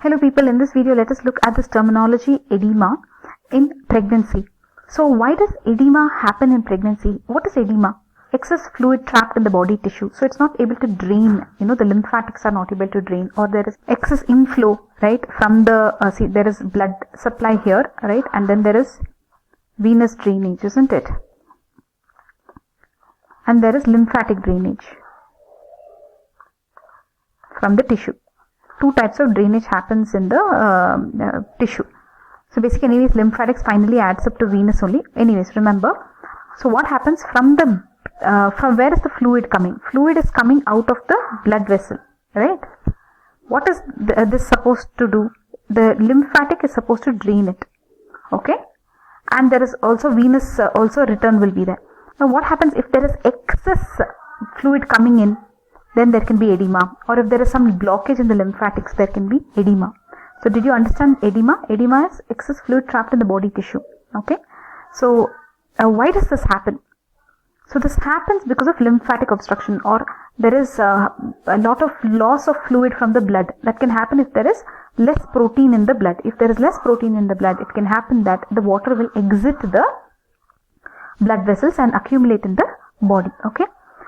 Hello people, in this video let us look at this terminology edema in pregnancy. So why does edema happen in pregnancy? What is edema? Excess fluid trapped in the body tissue. So it's not able to drain, the lymphatics are not able to drain, or there is excess inflow, right, from the, see there is blood supply here, right, and then there is venous drainage, isn't it? And there is lymphatic drainage from the tissue. Two types of drainage happens in the tissue. So basically anyways, lymphatics finally adds up to venous only. Anyways, remember. So what happens from where is the fluid coming? Fluid is coming out of the blood vessel, right? What is this supposed to do? The lymphatic is supposed to drain it, okay? And there is also venous, also return will be there. Now what happens if there is excess fluid coming in? Then there can be edema, or if there is some blockage in the lymphatics, there can be edema. So did you understand edema? Edema is excess fluid trapped in the body tissue, okay? So why does this happen? So this happens because of lymphatic obstruction, or there is a lot of loss of fluid from the blood. That can happen if there is less protein in the blood. If there is less protein in the blood, it can happen that the water will exit the blood vessels and accumulate in the body, okay?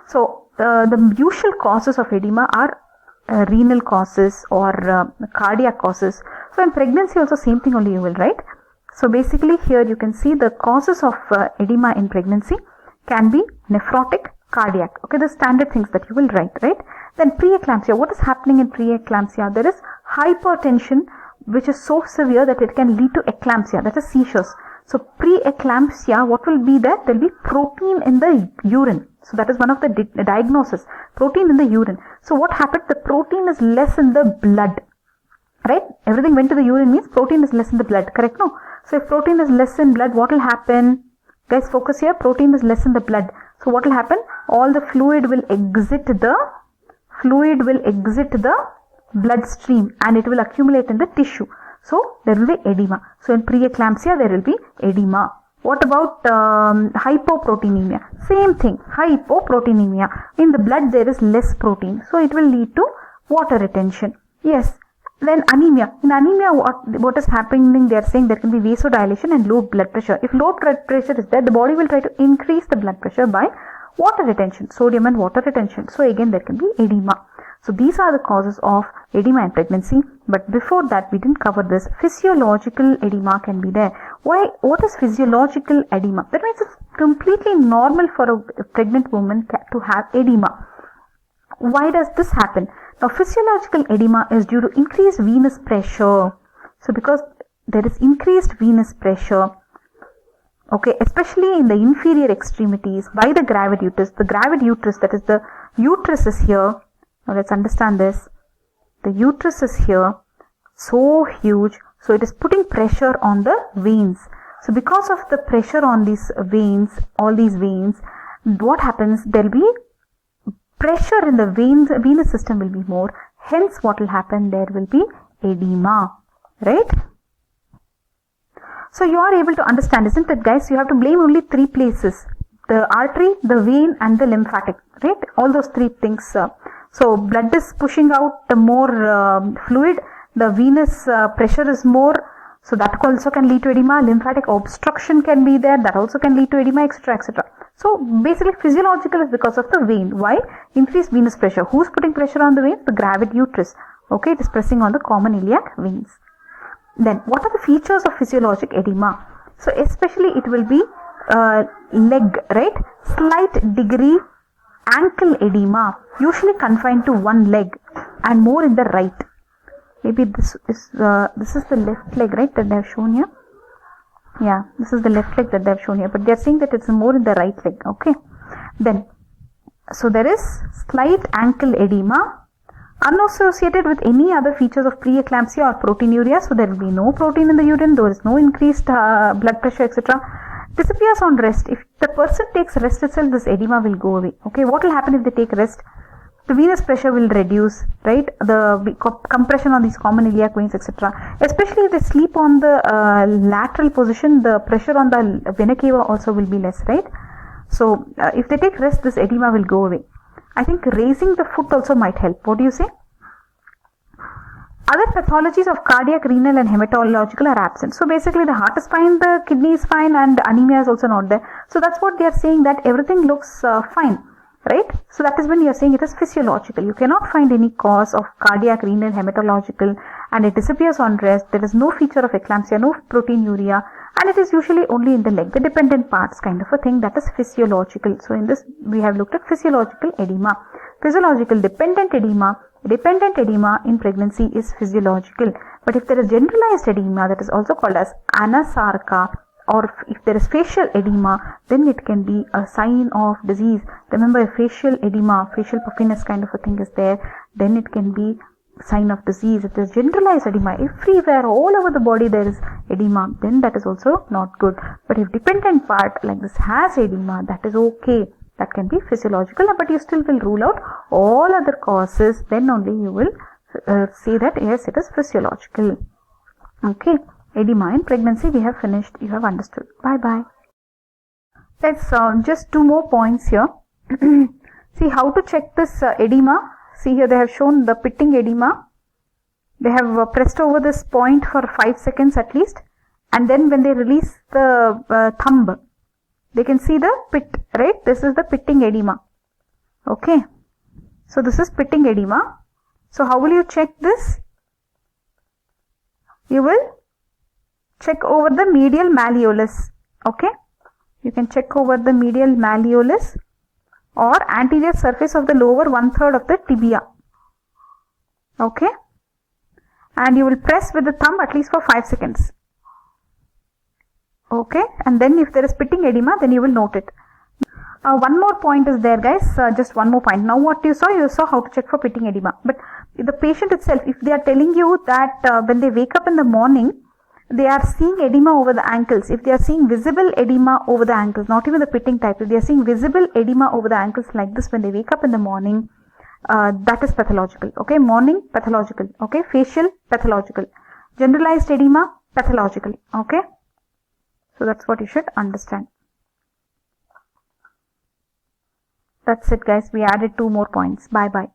So the usual causes of edema are renal causes or cardiac causes. So in pregnancy also same thing only you will write. So basically here you can see the causes of edema in pregnancy can be nephrotic, cardiac. Okay, the standard things that you will write, right? Then preeclampsia. What is happening in preeclampsia? There is hypertension which is so severe that it can lead to eclampsia, that is seizures. So preeclampsia, what will be there? There will be protein in the urine. So that is one of the diagnosis. Protein in the urine. So what happened? The protein is less in the blood, right? Everything went to the urine means protein is less in the blood, correct? No. So if protein is less in blood, what will happen? Guys, focus here. Protein is less in the blood. So what will happen? All the fluid will exit the bloodstream and it will accumulate in the tissue. So there will be edema. So in preeclampsia there will be edema. What about hypoproteinemia? Same thing, hypoproteinemia. In the blood there is less protein, so it will lead to water retention. Yes. Then anemia. In anemia, what is happening? They are saying there can be vasodilation and low blood pressure. If low blood pressure is there, the body will try to increase the blood pressure by water retention, sodium and water retention. So again there can be edema. So these are the causes of edema in pregnancy. But before that we didn't cover this. Physiological edema can be there. Why? What is physiological edema? That means it's completely normal for a pregnant woman to have edema. Why does this happen? Now physiological edema is due to increased venous pressure. So because there is increased venous pressure, okay, especially in the inferior extremities by the gravid uterus. The gravid uterus, that is the uterus is here. Now let's understand this. The uterus is here, so huge, so it is putting pressure on the veins. So because of the pressure on these veins, all these veins, what happens? There will be pressure in the veins, venous system will be more. Hence what will happen? There will be edema, right? So you are able to understand, isn't it, guys? You have to blame only three places: the artery, the vein and the lymphatic, right? All those three things. So blood is pushing out the more fluid, the venous pressure is more, so that also can lead to edema. Lymphatic obstruction can be there, that also can lead to edema, etc., etc. So basically physiological is because of the vein. Why? Increased venous pressure. Who's putting pressure on the veins? The gravid uterus. Okay, it is pressing on the common iliac veins. Then what are the features of physiologic edema? So especially it will be leg, right? Slight degree ankle edema, usually confined to one leg and more in the right. Maybe this is the left leg, right, that they have shown here. Yeah, this is the left leg that they have shown here, but they are saying that it's more in the right leg. Okay. Then, so there is slight ankle edema, unassociated with any other features of preeclampsia or proteinuria. So there will be no protein in the urine, there is no increased blood pressure, etc. Disappears on rest. If the person takes rest itself, this edema will go away. Okay, what will happen if they take rest? The venous pressure will reduce, right? The compression on these common iliac veins, etc. Especially if they sleep on the lateral position, the pressure on the vena cava also will be less, right? So if they take rest, this edema will go away. I think raising the foot also might help. What do you say? Other pathologies of cardiac, renal and hematological are absent. So basically the heart is fine, the kidney is fine, and anemia is also not there. So that's what they are saying, that everything looks fine, right? So that is when you are saying it is physiological. You cannot find any cause of cardiac, renal, hematological, and it disappears on rest. There is no feature of eclampsia, no proteinuria, and it is usually only in the leg, the dependent parts kind of a thing, that is physiological. So in this we have looked at physiological edema. Physiological dependent edema. Dependent edema in pregnancy is physiological, but if there is generalized edema, that is also called as anasarca, or if there is facial edema, then it can be a sign of disease. Remember, if facial edema, facial puffiness kind of a thing is there, then it can be sign of disease. If there is generalized edema, everywhere, all over the body there is edema, then that is also not good. But if dependent part like this has edema, that is okay. That can be physiological, but you still will rule out all other causes. Then only you will say that yes, it is physiological. Okay, edema in pregnancy we have finished. You have understood. Bye bye. Let's just 2 more points here. See how to check this edema. See here they have shown the pitting edema. They have pressed over this point for 5 seconds at least, and then when they release the thumb, they can see the pit, right? This is the pitting edema. Okay. So this is pitting edema. So how will you check this? You will check over the medial malleolus. Okay. You can check over the medial malleolus or anterior surface of the lower 1/3 of the tibia. Okay. And you will press with the thumb at least for 5 seconds. Okay, and then if there is pitting edema, then you will note it. One more point is there, guys. Just one more point. Now what you saw how to check for pitting edema. But the patient itself, if they are telling you that when they wake up in the morning, they are seeing edema over the ankles. If they are seeing visible edema over the ankles, not even the pitting type, if they are seeing visible edema over the ankles like this when they wake up in the morning, that is pathological. Okay, morning pathological. Okay, facial pathological. Generalized edema pathological. Okay. So that's what you should understand. That's it, guys. We added 2 more points. Bye bye.